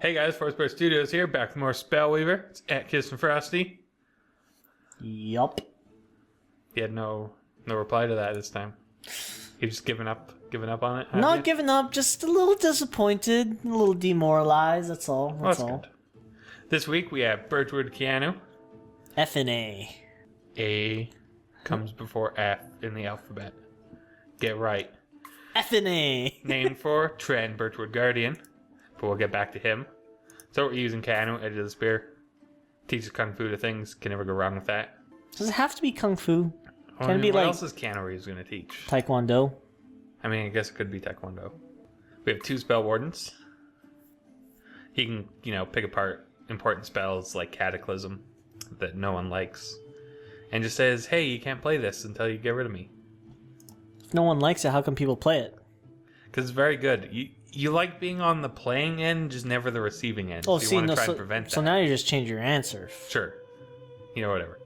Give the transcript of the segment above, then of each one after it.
Hey guys, Force Bear Studios here, back with more Spellweaver. It's at Kiss and Frosty. Yup. He had no reply to that this time. He just given up on it. Not giving up, just a little disappointed, a little demoralized. That's all. That's all. Good. This week we have Birchwood Ka'ainu. F and A. A comes before F in the alphabet. Get right. F and A. Named for Tren, Birchwood Guardian. But we'll get back to him. So we're using Ka'ainu, Edge of the Spear. Teaches Kung Fu to things. Can never go wrong with that. Does it have to be Kung Fu? Can it be what like else is Ka'ainu going to teach? Taekwondo? I mean, I guess it could be Taekwondo. We have 2 spell wardens. He can, pick apart important spells like Cataclysm that no one likes. And just says, hey, you can't play this until you get rid of me. If no one likes it, how can people play it? Because it's very good. You like being on the playing end, just never the receiving end. Oh, so you want to try and prevent that. So now you just change your answer. Sure. Whatever.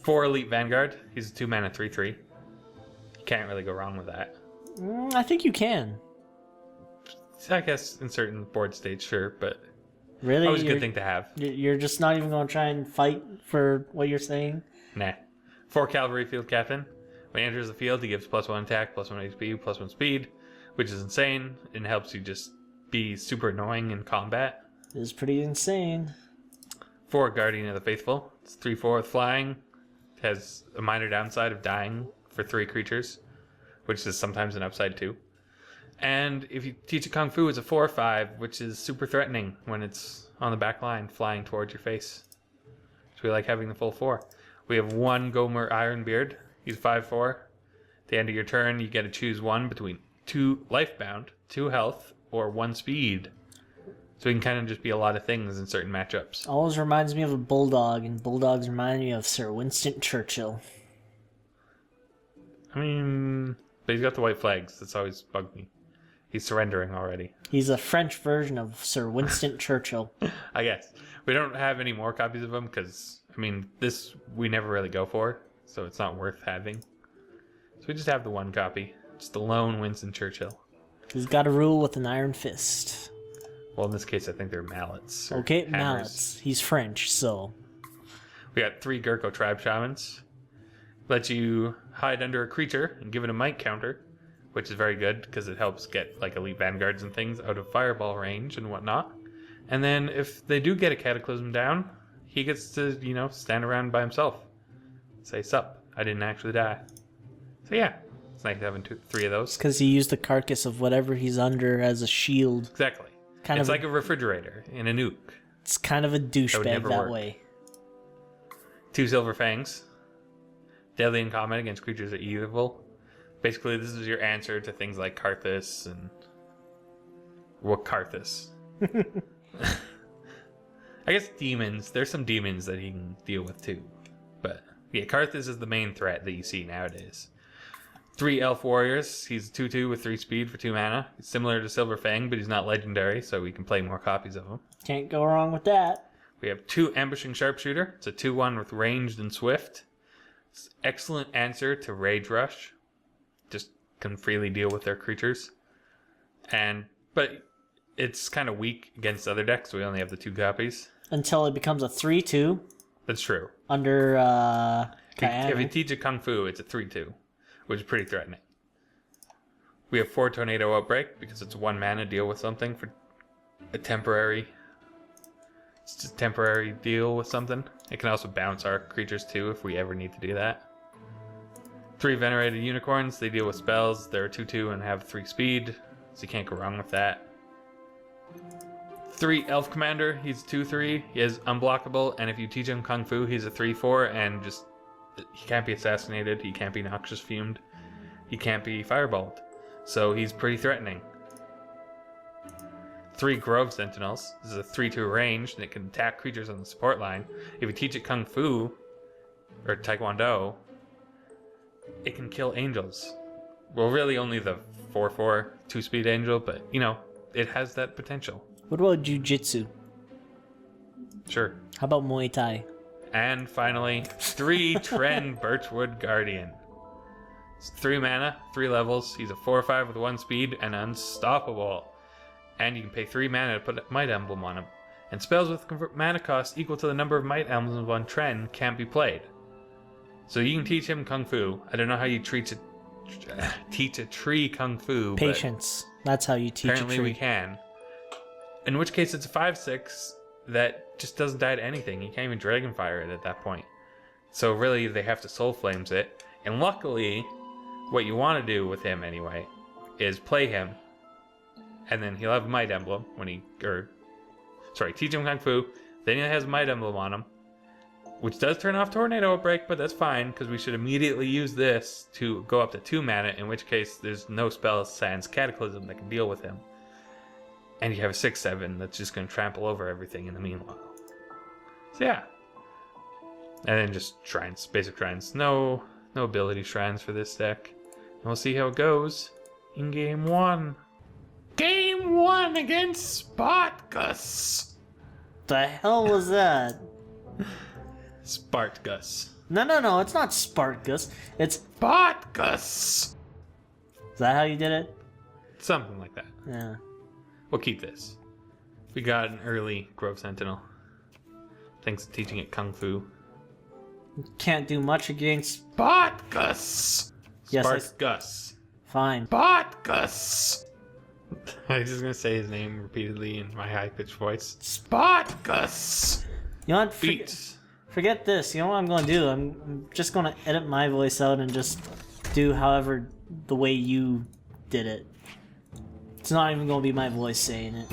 4 Elite Vanguard. He's a 2-mana 3/3. You can't really go wrong with that. I think you can. I guess in certain board states, sure, but really, always a good thing to have. You're just not even going to try and fight for what you're saying? Nah. 4 Cavalry Field Captain. When he enters the field, he gives +1 attack, +1 HP, +1 speed, which is insane, and helps you just be super annoying in combat. It is pretty insane. 4 Guardian of the Faithful. It's 3/4 with flying. Has a minor downside of dying for 3 creatures, which is sometimes an upside too. And if you teach it Kung Fu, it's a 4/5, which is super threatening when it's on the back line, flying towards your face. So we like having the full 4. We have 1 Gomer Ironbeard. He's 5/4. At the end of your turn, you get to choose one between 2 Lifebound, 2 Health, or 1 Speed. So he can kind of just be a lot of things in certain matchups. Always reminds me of a bulldog, and bulldogs remind me of Sir Winston Churchill. I mean, but he's got the white flags. That's always bugged me. He's surrendering already. He's a French version of Sir Winston Churchill. I guess. We don't have any more copies of him because, this we never really go for, so it's not worth having. So we just have the 1 copy. Just the lone Winston Churchill. He's got to rule with an iron fist. Well, in this case, I think they're mallets. Okay, hammers. mallets. He's French, so... We got 3 Gurkha Tribe Shamans. Let you hide under a creature and give it a might counter, which is very good because it helps get like elite vanguards and things out of fireball range and whatnot. And then if they do get a Cataclysm down, he gets to, stand around by himself. Say, sup, I didn't actually die. So yeah, it's nice having 3 of those. Because he used the carcass of whatever he's under as a shield. Exactly. It's like a refrigerator in a nuke. It's kind of a douchebag that way. 2 Silver Fangs. Deadly in combat against creatures that are evil. Basically, this is your answer to things like Karthus and... What Karthus? I guess demons. There's some demons that he can deal with too. But yeah, Karthus is the main threat that you see nowadays. 3 Elf Warriors. He's 2/2 with 3 speed for 2 mana. He's similar to Silver Fang, but he's not legendary, so we can play more copies of him. Can't go wrong with that. We have 2 Ambushing Sharpshooter. It's a 2/1 with ranged and swift. It's an excellent answer to Rage Rush. Just can freely deal with their creatures. But it's kind of weak against other decks, so we only have the 2 copies. Until it becomes a 3/2. That's true. Under if you teach a Kung Fu, it's a 3/2. Which is pretty threatening. We have 4 Tornado Outbreak because it's 1 mana deal with something for a temporary. It's just a temporary deal with something. It can also bounce our creatures too if we ever need to do that. 3 Venerated Unicorns. They deal with spells. They're 2/2 and have 3 speed, so you can't go wrong with that. 3 Elf Commander. He's 2/3. He is unblockable, and if you teach him Kung Fu, he's a 3/4 and just. He can't be assassinated, he can't be noxious fumed, he can't be fireballed. So he's pretty threatening. 3 Grove Sentinels. This is a 3/2 range, and it can attack creatures on the support line. If you teach it Kung Fu, or Taekwondo, it can kill angels. Well, really only the 4/4 2-speed angel, but, it has that potential. What about Jiu-Jitsu? Sure. How about Muay Thai? And finally, 3 Tren Birchwood Guardian. It's 3 mana, 3 levels. He's a 4/5 with 1 speed and unstoppable. And you can pay 3 mana to put a Might Emblem on him. And spells with mana cost equal to the number of Might Emblems on Tren can't be played. So you can teach him Kung Fu. I don't know how you teach a tree Kung Fu. Patience. That's how you teach a tree. Apparently we can. In which case it's a 5/6 that just doesn't die to anything. You can't even Dragonfire it at that point. So really they have to Soul Flames it. And luckily, what you want to do with him anyway is play him. And then he'll have a Might Emblem when teach him Kung Fu. Then he has a Might Emblem on him, which does turn off Tornado Outbreak, but that's fine because we should immediately use this to go up to 2 mana. In which case, there's no spell sans Cataclysm that can deal with him, and you have a 6/7 that's just going to trample over everything in the meanwhile. So yeah, and then just shrines, basic shrines. No ability shrines for this deck. And we'll see how it goes in game 1. Game 1 against Spartacus. The hell was that? Spartacus. No, it's not Spartacus. It's Spartacus. Is that how you did it? Something like that. Yeah. We'll keep this. We got an early Grove Sentinel. Thanks to teaching it Kung Fu. Can't do much against Spartacus. Yes, Spartacus. Fine. Spartacus. I was just gonna say his name repeatedly in my high-pitched voice. Spartacus. You know what? Beats. Forget this. You know what I'm gonna do? I'm just gonna edit my voice out and just do however the way you did it. It's not even gonna be my voice saying it.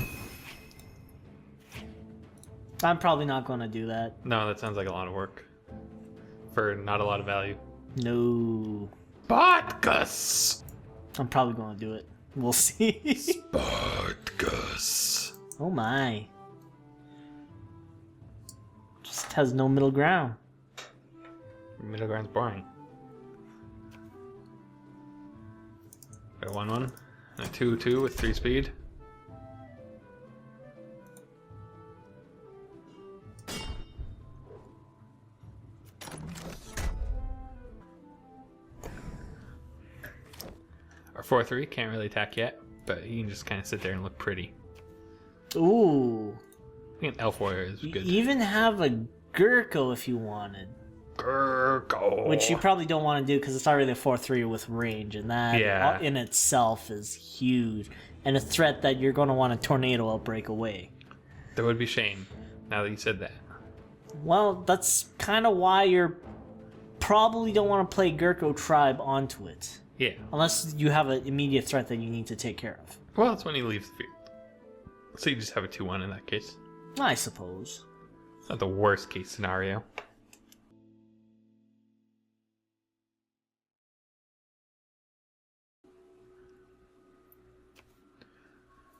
I'm probably not gonna do that. No, that sounds like a lot of work. For not a lot of value. No. Spartacus. I'm probably gonna do it. We'll see. Spartacus. Oh my. Just has no middle ground. Middle ground's boring. Got 1/1. And a 2/2 with 3 speed. Our 4/3 can't really attack yet, but he can just kind of sit there and look pretty. Ooh. I think an Elf Warrior is good. You even have a Gurko if you wanted. Gurko. Which you probably don't want to do because it's already a 4/3 with range, and that in itself is huge. And a threat that you're going to want a Tornado Outbreak away. That would be shame, now that you said that. Well, that's kind of why you're probably don't want to play Gurko Tribe onto it. Yeah. Unless you have an immediate threat that you need to take care of. Well, that's when he leaves the field. So you just have a 2/1 in that case. I suppose. It's not the worst case scenario.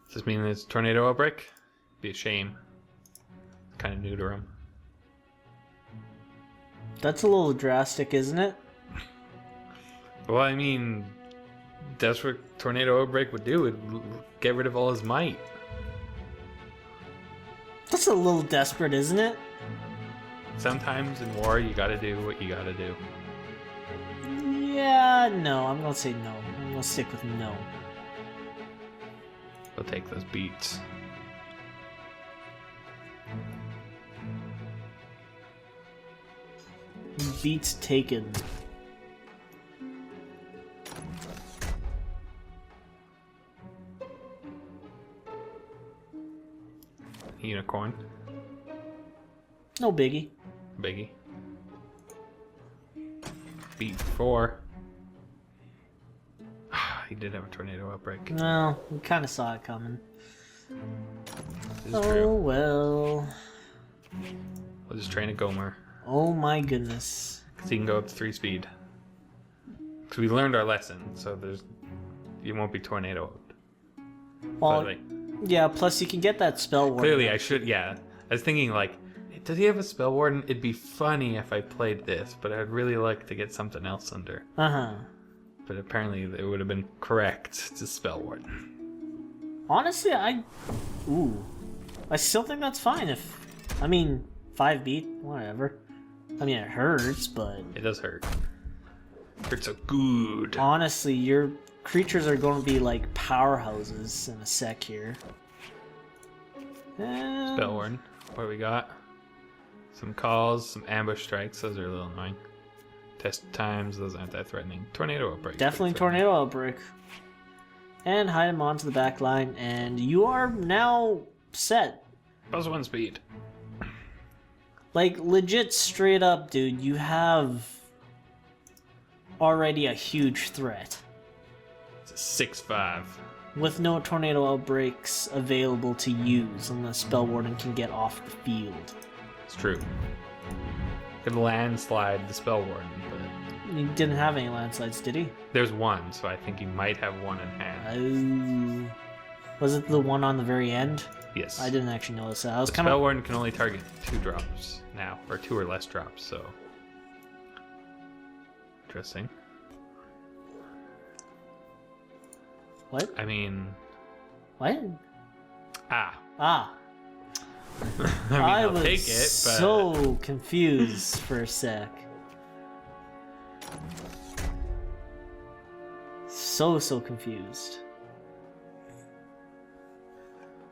Does this mean it's Tornado Outbreak? Be a shame. It's kind of new to him. That's a little drastic, isn't it? Well, I mean, that's what Tornado Outbreak would do. It'd get rid of all his might. That's a little desperate, isn't it? Sometimes in war, you gotta do what you gotta do. Yeah, no. I'm gonna say no. I'm gonna stick with no. They'll take those beats. Beats taken. Unicorn. No biggie. Biggie. Beat 4. He did have a Tornado Outbreak. No, we kind of saw it coming. This is Oh true. well. We'll just train a Gomer. Oh my goodness. Because he can go up to 3 speed. Because we learned our lesson, so you won't be tornadoed. Well, But, yeah, plus you can get that spell warden. clearly I should, I was thinking does he have a Spell Warden? It'd be funny if I played this, but I'd really like to get something else under. Uh-huh. But apparently it would have been correct to Spell Warden. Honestly, I still think that's fine if... I mean, 5 beat, whatever. I mean, it hurts, but... It does hurt. Hurts so good. Honestly, your creatures are going to be like powerhouses in a sec here. Spell Warden. What do we got? Some calls, some ambush strikes. Those are a little annoying. Test times. Those aren't that threatening. Tornado Outbreak. Definitely Tornado Outbreak. And hide him onto the back line, and you are now set. +1 speed. Like, legit straight up, dude, you have already a huge threat. It's a 6/5. With no tornado outbreaks available to use unless Spell Warden can get off the field. It's true. Could landslide the Spell Warden, but He didn't have any landslides, did he? there's one, so I think he might have one in hand. Oh. Was it the one on the very end? Yes. I didn't actually notice that. I was The kind Spell of... Warden can only target 2 drops now, or 2 or less drops, so... Interesting. What? I mean... What? Ah. Ah. I mean, I'll was take it, but... so confused for a sec. So confused.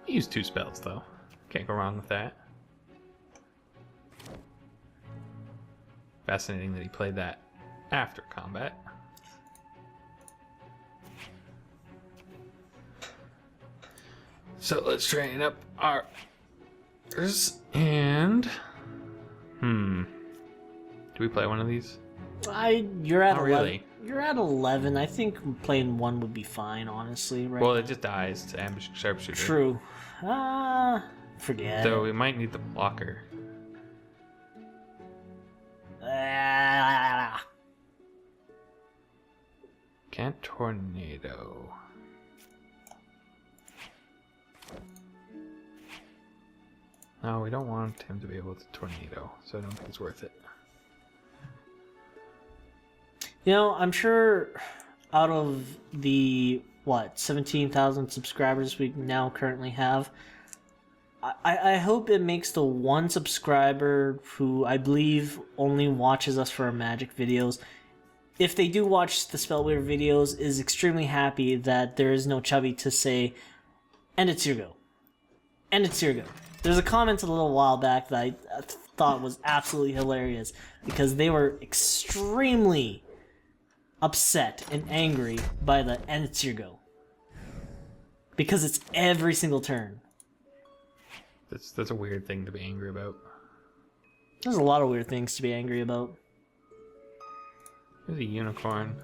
He used 2 spells, though. Can't go wrong with that. Fascinating that he played that after combat. So let's train up ours and... Do we play one of these? You're at Not 11. really. You're at 11. I think playing one would be fine, honestly. Right? Well, it just dies to ambush sharpshooter. True. Forget. So we might need the blocker. Ah. Can't tornado. No, we don't want him to be able to tornado, so I don't think it's worth it. You know, I'm sure out of the 17,000 subscribers we now currently have, I hope it makes the one subscriber who I believe only watches us for our magic videos, if they do watch the Spellweaver videos, is extremely happy that there is no Chubby to say, and it's your go. And it's your go. There's a comment a little while back that I thought was absolutely hilarious because they were extremely upset and angry by the and it's your go. Because it's every single turn. That's a weird thing to be angry about. There's a lot of weird things to be angry about. There's a unicorn.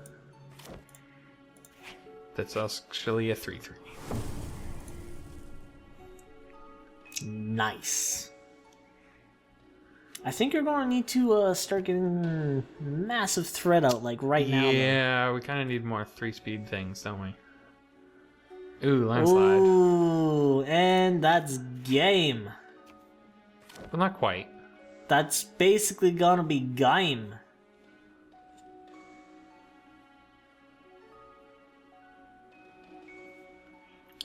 That's actually a 3/3. Nice. I think you're going to need to start getting massive threat out, like right now. Yeah, we kind of need more 3-speed things, don't we? Ooh, landslide. Ooh, and that's game. Well, not quite. That's basically gonna be game.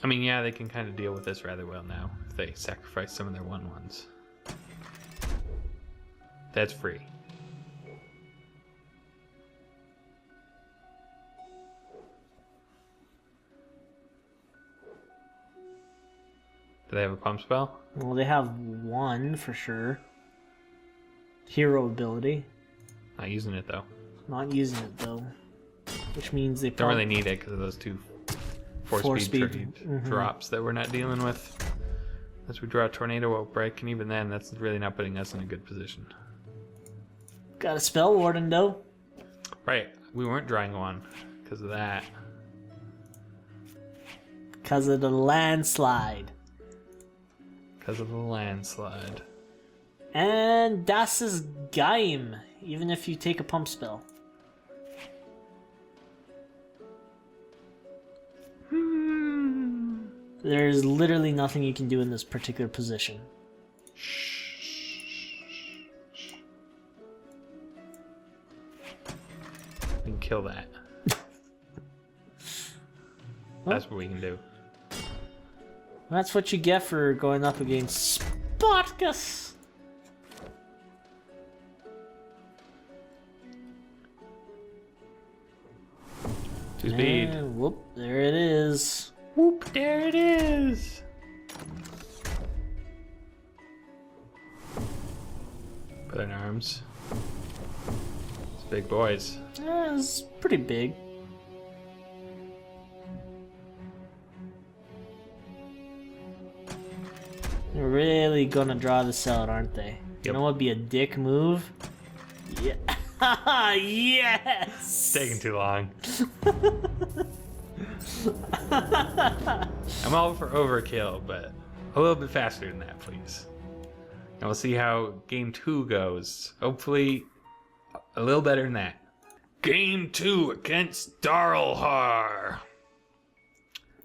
I mean, yeah, they can kind of deal with this rather well now if they sacrifice some of their 1/1s. That's free. Do they have a pump spell? Well, they have one for sure. Hero ability. Not using it though. Not using it though. Which means they Don't really need it because of those 2 4-speed trade drops that we're not dealing with. As we draw a Tornado Outbreak, and even then, that's really not putting us in a good position. Got a Spell Warden though. Right, we weren't drawing one because of that. Because of the landslide. Because of the landslide. And das is game, even if you take a pump spell. There's literally nothing you can do in this particular position. We can kill that. That's what we can do. That's what you get for going up against Spartacus. Two speed. And whoop, there it is. Whoop, there it is. rooms. It's big boys. It's pretty big. They're really gonna draw this out, aren't they? You know what would be a dick move? Yeah. Yes! It's taking too long. I'm all for overkill, but a little bit faster than that, please. And we'll see how game 2 goes. Hopefully, a little better than that. Game 2 against Darlhar. I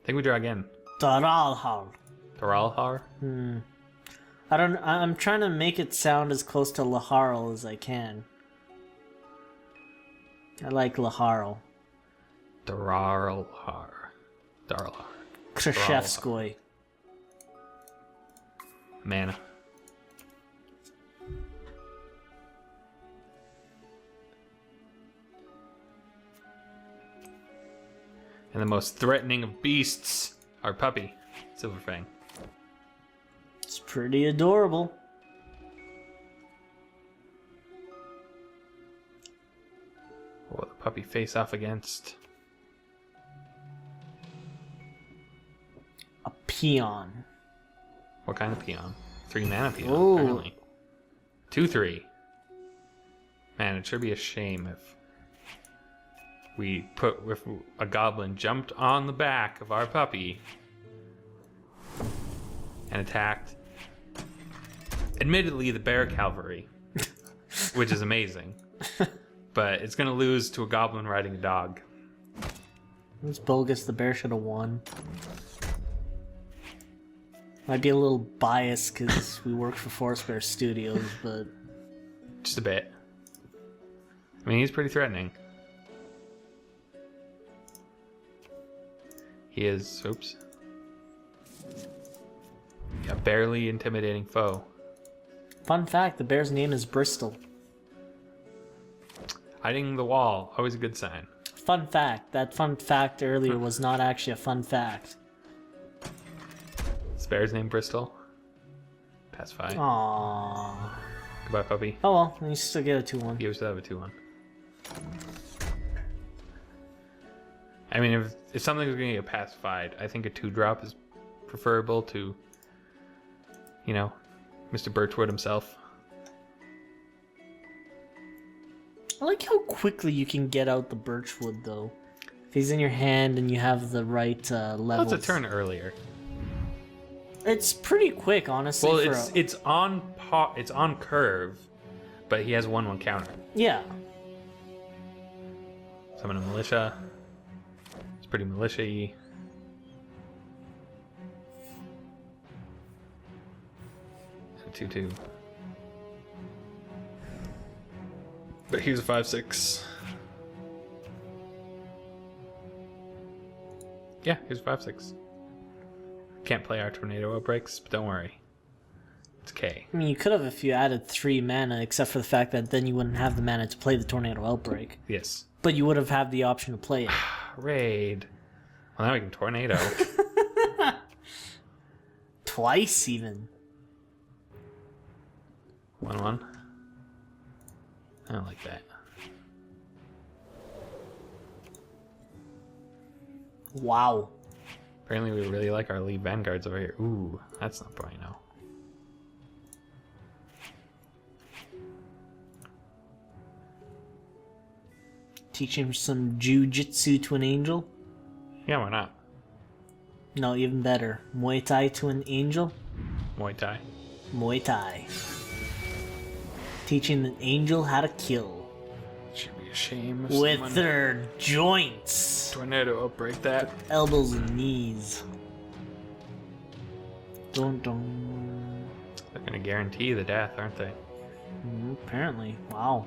think we draw again. Daralhar. Darlhar? I'm trying to make it sound as close to Laharl as I can. I like Laharl. Darlhar. Darlhar. Krashevskoy. Mana. And the most threatening of beasts, our puppy, Silverfang. It's pretty adorable. What will the puppy face off against? A peon. What kind of peon? 3 mana peon, Ooh. apparently. 2/3. Man, it should be a shame if a goblin jumped on the back of our puppy and attacked. Admittedly, the bear cavalry, which is amazing, but it's gonna lose to a goblin riding a dog. It's bogus. The bear should have won. Might be a little biased because we work for Forest Bear Studios, but Just a bit. I mean, he's pretty threatening. He is. Oops. A barely intimidating foe. fun fact: the bear's name is Bristol. Hiding the wall, always a good sign. Fun fact: that fun fact earlier was not actually a fun fact. This bear's name Bristol. Pacify. Aww. Goodbye, puppy. Oh well, you still get a 2/1. You still have a 2/1. I mean, if something's going to get pacified, I think a 2-drop is preferable to, you know, Mr. Birchwood himself. I like how quickly you can get out the Birchwood, though. If he's in your hand and you have the right levels. Well, it's a turn earlier. It's pretty quick, honestly. Well, it's on curve, but he has 1/1 counter. Yeah. Summon a militia. It's pretty militia-y. A 2/2. But he's a 5/6. Yeah, he's a 5/6. Can't play our tornado outbreaks, but don't worry. It's K. I mean, you could have if you added 3 mana, except for the fact that then you wouldn't have the mana to play the Tornado Outbreak. Yes. But you would have had the option to play it. Raid. Well, now we can tornado. Twice, even. 1/1. I don't like that. Wow. Apparently we really like our lead vanguards over here. Ooh, that's not bueno. Teach him some jujitsu to an angel? Yeah, why not? No, even better. Muay Thai to an angel? Muay Thai. Muay Thai. Teaching an angel how to kill. Should be a shame if With someone their joints. tornado outbreak that. Elbows and knees. Dun dun. They're gonna guarantee the death, aren't they? Apparently. Wow.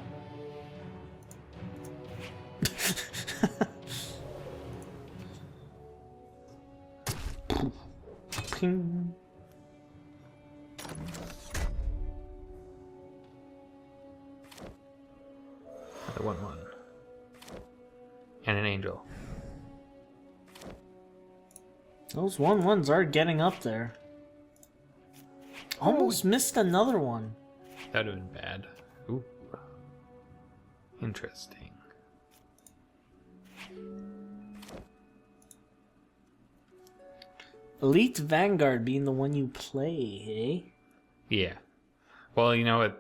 Ping. Another 1/1. And an angel. Those 1/1s are getting up there. Almost missed another one. That would have been bad. Ooh, Interesting. Elite Vanguard being the one you play, eh? Yeah. Well, you know, at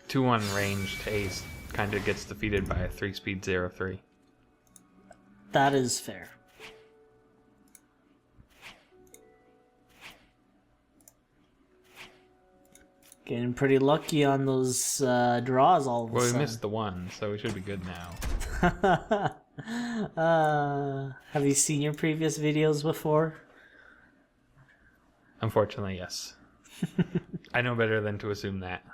2-1 ranged, Ace kind of gets defeated by a 3-speed 0-3. That is fair. Getting pretty lucky on those draws all of a Well, we sudden. missed the one, so we should be good now. Have you seen your previous videos before? Unfortunately, yes. I know better than to assume that.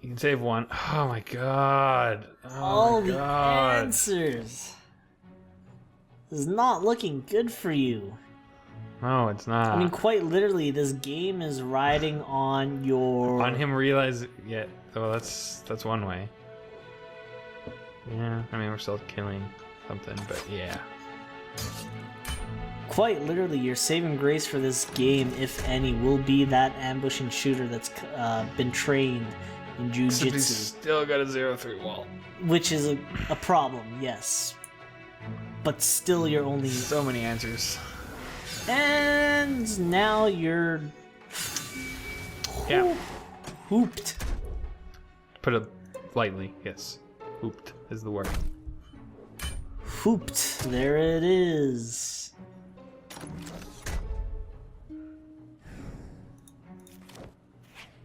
You can save one. Oh my god. Oh All my the god. answers. This is not looking good for you. No, it's not. I mean, quite literally, this game is riding on your... On him realize, yeah. Well, that's one way. Yeah, I mean, we're still killing something, but yeah. Quite literally, your saving grace for this game, if any, will be that ambush and shooter that's been trained in Except he's jujitsu. still got a 0-3 wall. Which is a problem, yes. But still, you're only... So many answers. And now you're... Yeah. Hooped. Put it lightly, yes. Hooped is the word. Hooped. There it is.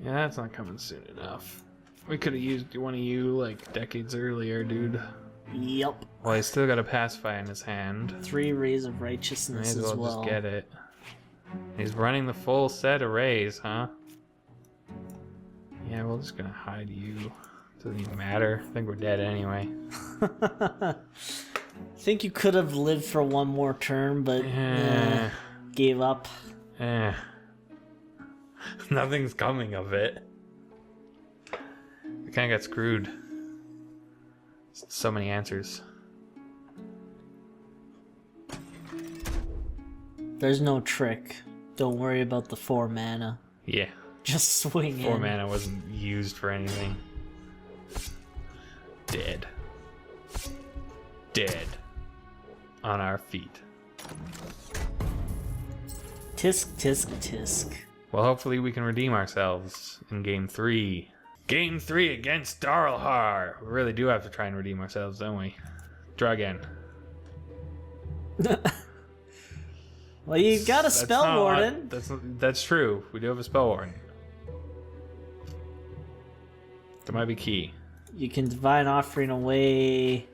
Yeah, that's not coming soon enough. We could have used one of you like decades earlier, dude. Yep. Well, he's still got a Pacify in his hand. 3 Rays of Might Righteousness as well as well. just get it. He's running the full set of rays, huh? Yeah, we're just gonna hide you. Doesn't even matter. I think we're dead anyway. Think you could have lived for one more turn, but gave up. Nothing's coming of it. We kind of got screwed. So many answers. There's no trick. Don't worry about the 4 mana. Yeah. Just swing 4 in. mana wasn't used for anything. Dead. Dead. On our feet. Tisk, tisk, tisk. Well, hopefully we can redeem ourselves in Game 3. Game 3 against Darlhar! We really do have to try and redeem ourselves, don't we? Draw again. Well, you got a That's spell not- warden. That's true. We do have a spell warden. That might be key. You can divine offering away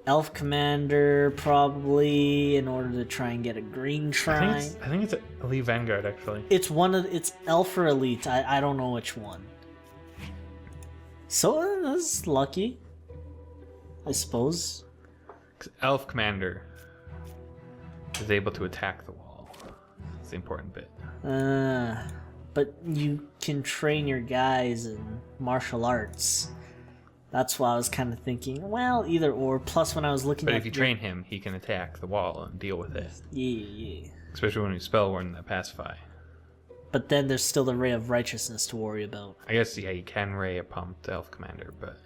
elf commander probably in order to try and get a green shrine. I think it's Elite Vanguard, actually. It's one of it's elf or elite. I don't know which one. So that's lucky, I suppose. 'Cause Elf Commander is able to attack the wall. That's the important bit. But you can train your guys in martial arts. That's why I was kind of thinking, well, either or. Plus, when I was looking But at if you train him, he can attack the wall and deal with it. yeah. Especially when you spell warden that Pacify. But then there's still the Ray of Righteousness to worry about. I guess, yeah, you can ray a pumped Elf Commander, but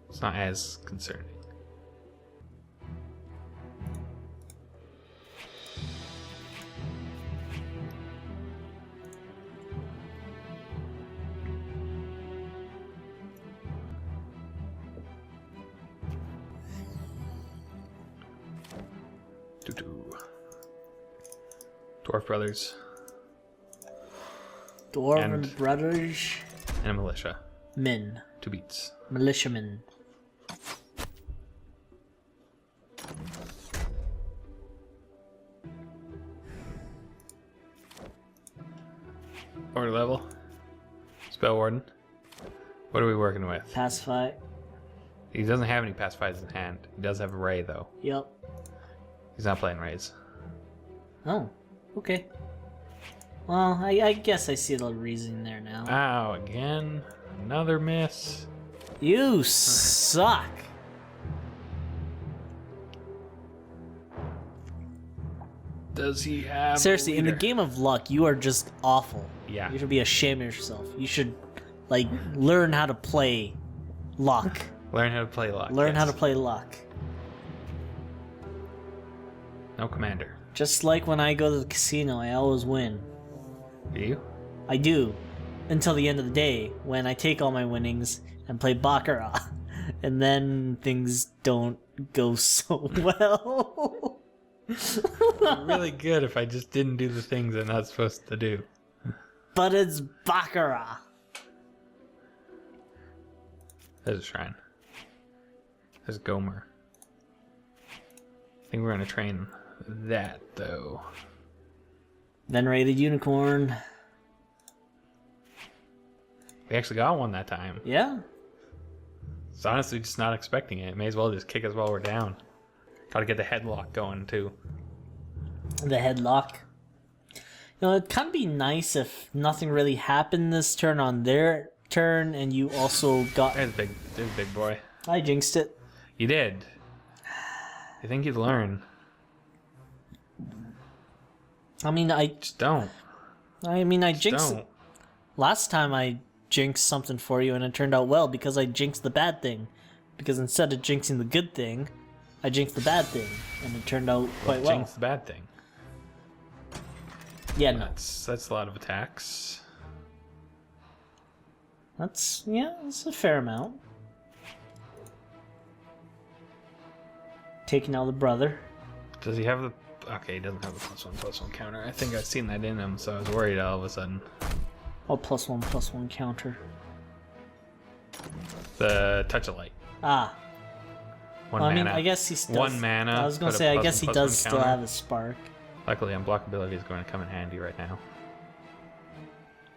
it's not as concerning. Dwarf Brothers Dwarven And- Brothers. and a militia. Men. 2 beats. Militiamen. Order level. Spell warden. What are we working with? Pacify. He doesn't have any pacifies in hand. He does have a ray though. Yep. He's not playing rays. Oh, okay. Well, I guess I see the reasoning there now. Ow, again. Another miss. You suck. Does he have Seriously, in the leader? game of luck, you are just awful. Yeah. You should be ashamed of yourself. You should Like, learn how to play luck. Learn how to play luck. Learn how to play luck. No commander. Just like when I go to the casino, I always win. Do you? I do. Until the end of the day, when I take all my winnings and play Baccarat. And then things don't go so well. Really good if I just didn't do the things I'm not supposed to do. But it's Baccarat. There's a shrine. There's Gomer. I think we're gonna train that though. Venerated Unicorn. We actually got one that time. Yeah. It's honestly just not expecting it. May as well just kick us while we're down. Gotta get the headlock going too. The headlock. You know, it'd kind of be nice if nothing really happened this turn on their turn, and you also got... There's big boy. I jinxed it. You did. I think you'd learn. I mean, I Just don't. jinxed it. Last time I jinxed something for you, and it turned out well because I jinxed the bad thing. Because instead of jinxing the good thing, I jinxed the bad thing, and it turned out quite well. Jinx the bad thing. Yeah, no. That's a lot of attacks. That's a fair amount. Taking out the brother. Does he have the... Okay, he doesn't have the +1/+1 counter. I think I've seen that in him, so I was worried all of a sudden. Oh, +1/+1 counter. The Touch of Light. Ah. One Well, I mana. mean, I guess he still... 1 mana. I was going to put say, a I guess he +1/+1 does still counter. have his spark. Luckily, unblockability is going to come in handy right now.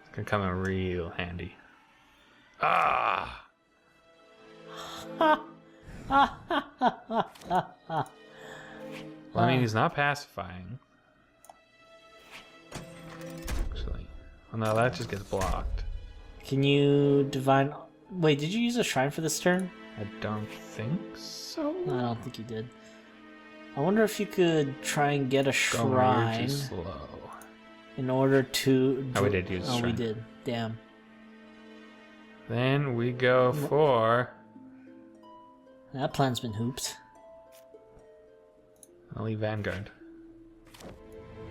It's going to come in real handy. Ah! Ha! Well, I mean, he's not pacifying. Actually. Well, no, that just gets blocked. Can you divine... Wait, did you use a shrine for this turn? I don't think so. No, I don't think you did. I wonder if you could try and get a Gomer, you're shrine too slow. in order to... Oh, we did use a Oh, we shrine. did. Damn. Then we go for... That plan's been hooped. I'll leave Vanguard.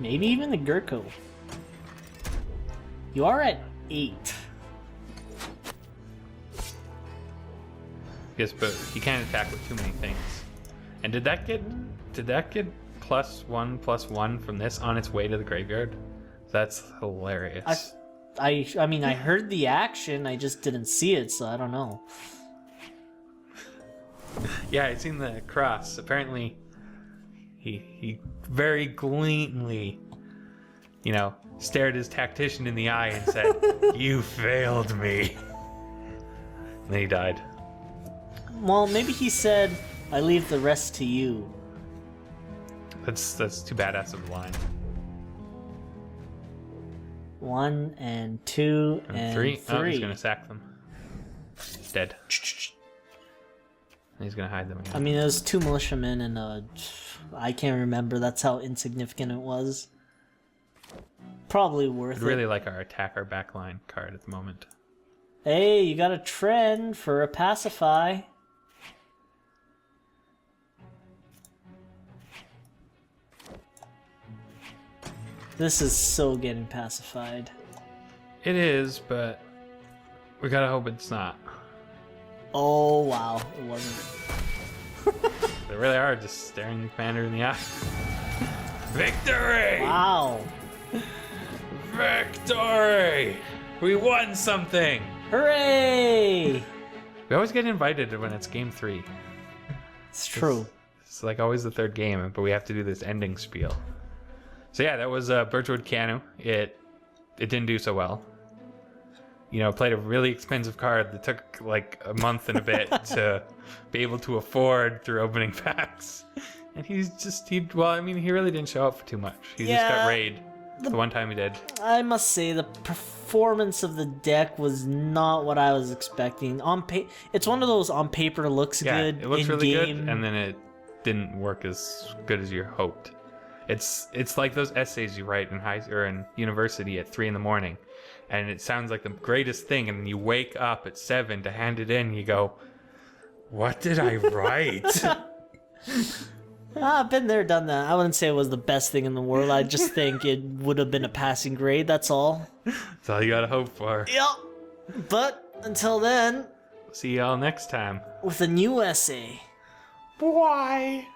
Maybe even the Gurko. You are at 8. Yes, but he can't attack with too many things. And did that get +1/+1 from this on its way to the graveyard? That's hilarious. I mean, I heard the action, I just didn't see it, so I don't know. Yeah, I seen the cross. Apparently, he very gleamingly, stared his tactician in the eye and said, "You failed me." And then he died. Well, maybe he said, "I leave the rest to you." That's too badass of a line. 1 and 2 and 3. Oh, he's gonna sack them. Dead. And he's gonna hide them again. I mean, it was 2 militiamen and I can't remember. That's how insignificant it was. Probably worth I'd it. really like our attack our backline card at the moment. Hey, you got a Tren for a Pacify. This is so getting pacified. It is, but we gotta hope it's not. Oh, wow. It wasn't. They really are just staring the commander in the eye. Victory! Wow. Victory! We won something! Hooray! We always get invited when it's game 3. It's true. It's like always the third game, but we have to do this ending spiel. So yeah, that was Birchwood Ka'ainu. It didn't do so well. Played a really expensive card that took like a month and a bit to be able to afford through opening packs. And he really didn't show up for too much. He just got raided the one time he did. I must say, the performance of the deck was not what I was expecting. It's one of those on paper looks good. It looks in really game. good, and then it didn't work as good as you hoped. It's like those essays you write in high or in university at 3 a.m, and it sounds like the greatest thing, and then you wake up at 7 to hand it in. And you go, "What did I write?" I've been there, done that. I wouldn't say it was the best thing in the world. I just think it would have been a passing grade. That's all. That's all you gotta hope for. Yep. But until then, See y'all next time. with a new essay. Bye.